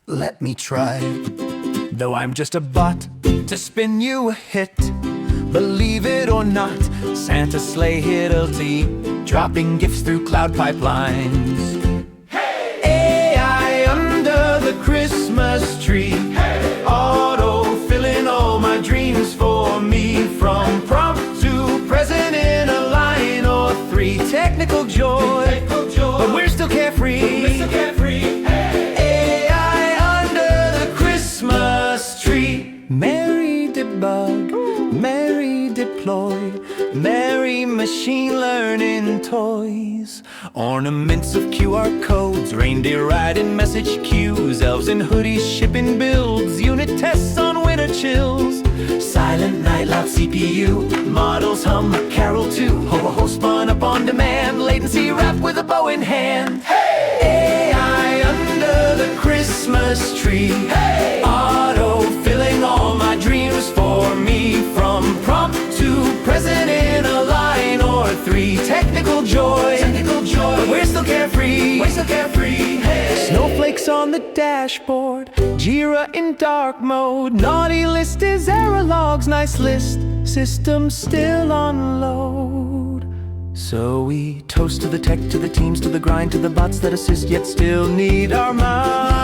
let me try. Though I'm just a bot to spin you a hit, believe it or not, Santa's sleigh hit-a-tea, dropping gifts through cloud pipelines. Hey! AI under the Christmas tree, hey! Auto-filling all my dreams for me, from prompt to present in a line or three. Technical joy, but we're still carefree. Hey! AI under the Christmas tree. Merry debug, merry deploy, merry machine learning toys. Ornaments of QR codes, reindeer riding message queues, elves in hoodies shipping builds, unit tests on winter chills. Silent night, loud CPU, models hum a carol too. Ho-ho-ho spun up on demand, latency wrapped with a bow in hand. Hey! AI under the Christmas tree, hey! Auto-filling all my dreams for me, from prompt to present in a line or three. Technical joy, but we're still carefree. Hey! Snowflakes on the dashboard, Jira in dark mode, naughty list is error logs, nice list, system still on load. So we toast to the tech, to the teams, to the grind, to the bots that assist yet still need our minds.